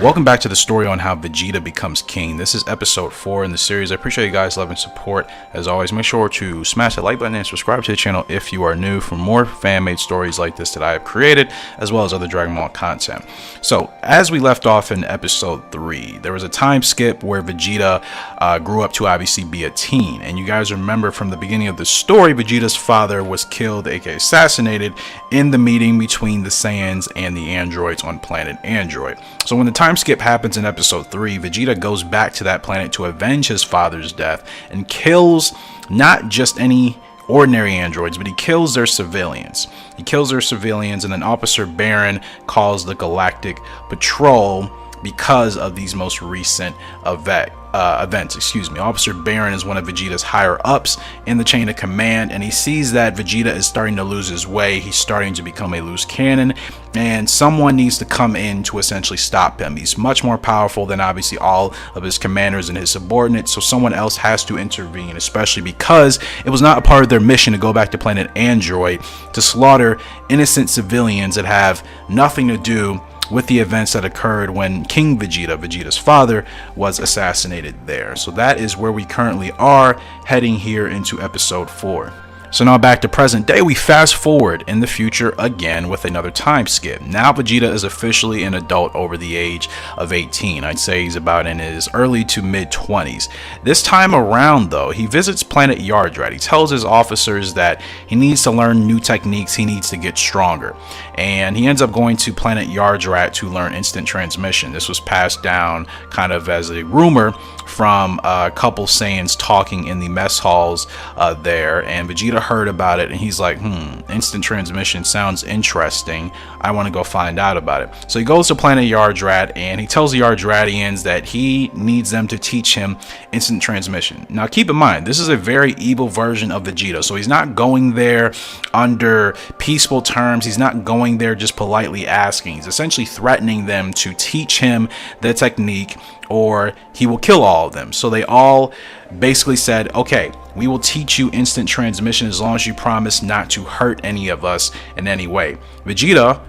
Welcome back to the story on how Vegeta becomes king. This is episode 4 in the series. I appreciate you guys' love and support. As always, make sure to smash that like button and subscribe to the channel if you are new for more fan-made stories like this that I have created, as well as other Dragon Ball content. So, as we left off in episode 3, there was a time skip where Vegeta grew up to obviously be a teen. And you guys remember from the beginning of the story, Vegeta's father was killed, aka assassinated, in the meeting between the Saiyans and the androids on planet Android. So when the time skip happens in episode 3, Vegeta goes back to that planet to avenge his father's death and kills not just any ordinary androids, but he kills their civilians. He kills their civilians, and then Officer Baron calls the Galactic Patrol because of these most recent events. Officer Baron is one of Vegeta's higher ups in the chain of command, and he sees that Vegeta is starting to lose his way. He's starting to become a loose cannon, and someone needs to come in to essentially stop him. He's much more powerful than obviously all of his commanders and his subordinates, so someone else has to intervene, especially because it was not a part of their mission to go back to planet Android to slaughter innocent civilians that have nothing to do with the events that occurred when King Vegeta, Vegeta's father, was assassinated there. So that is where we currently are, heading here into episode 4. So now back to present day, we fast forward in the future again with another time skip. Now Vegeta is officially an adult over the age of 18. I'd say he's about in his early to mid 20s. This time around though, he visits planet Yardrat. He tells his officers that he needs to learn new techniques, he needs to get stronger. And he ends up going to planet Yardrat to learn instant transmission. This was passed down kind of as a rumor from a couple Saiyans talking in the mess halls there, and Vegeta heard about it and he's like, instant transmission sounds interesting, I want to go find out about it. So he goes to planet Yardrat and he tells the Yardratians that he needs them to teach him instant transmission. Now keep in mind, this is a very evil version of Vegeta, so he's not going there under peaceful terms, he's not going there just politely asking, he's essentially threatening them to teach him the technique or he will kill all of them. So they all basically said, okay, we will teach you instant transmission as long as you promise not to hurt any of us in any way. Vegeta,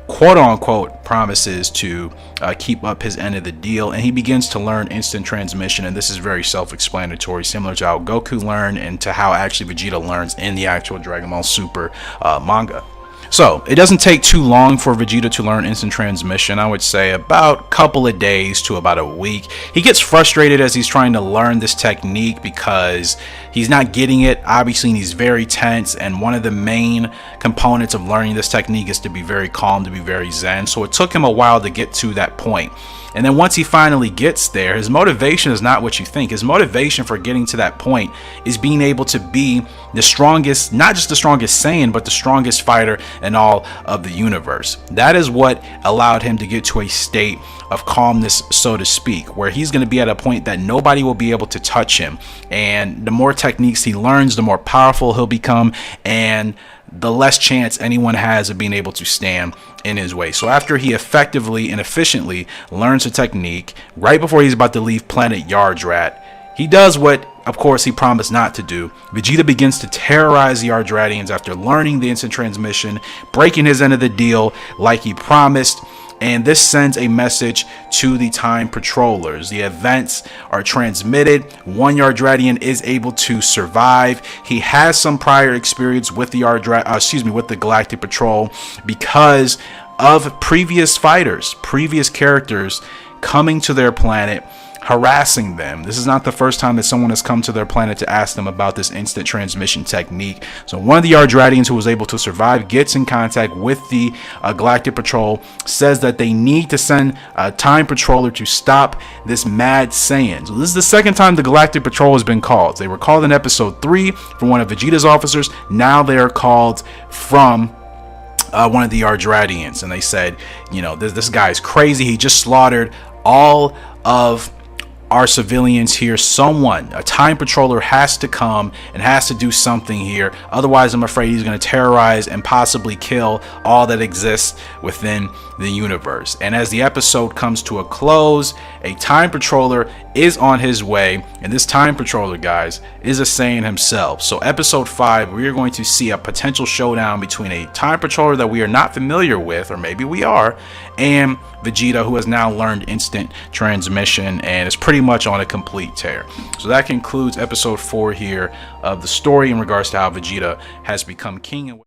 quote unquote, promises to keep up his end of the deal, and he begins to learn instant transmission, and this is very self-explanatory, similar to how Goku learned and to how actually Vegeta learns in the actual Dragon Ball Super manga. So it doesn't take too long for Vegeta to learn instant transmission. I would say about a couple of days to about a week. He gets frustrated as he's trying to learn this technique because he's not getting it, obviously, and he's very tense, and one of the main components of learning this technique is to be very calm, to be very zen. So it took him a while to get to that point. And then once he finally gets there, his motivation is not what you think. His motivation for getting to that point is being able to be the strongest, not just the strongest Saiyan, but the strongest fighter in all of the universe. That is what allowed him to get to a state of calmness, so to speak, where he's going to be at a point that nobody will be able to touch him. And the more techniques he learns, the more powerful he'll become, and the less chance anyone has of being able to stand in his way. So after he effectively and efficiently learns a technique, right before he's about to leave planet Yardrat, he does what, of course, he promised not to do. Vegeta begins to terrorize the Yardratians after learning the instant transmission, breaking his end of the deal like he promised. And this sends a message to the time patrollers. The events are transmitted. One Yardratian is able to survive. He has some prior experience with the with the Galactic Patrol because of previous fighters, previous characters coming to their planet, harassing them. This is not the first time that someone has come to their planet to ask them about this instant transmission technique. So one of the Yardratians who was able to survive gets in contact with the Galactic Patrol, says that they need to send a time patroller to stop this mad Saiyan. So this is the second time the Galactic Patrol has been called. They were called in episode 3 from one of Vegeta's officers. Now they are called from one of the Yardratians, and they said, you know, this guy's crazy. He just slaughtered all of our civilians here. Someone, a time patroller, has to come and has to do something here. Otherwise, I'm afraid he's going to terrorize and possibly kill all that exists within the universe. And as the episode comes to a close, a time patroller is on his way, and this time patroller, guys, is a Saiyan himself. So episode 5, we are going to see a potential showdown between a time patroller that we are not familiar with, or maybe we are, and Vegeta, who has now learned instant transmission and is pretty much on a complete tear. So that concludes episode 4 here of the story in regards to how Vegeta has become king.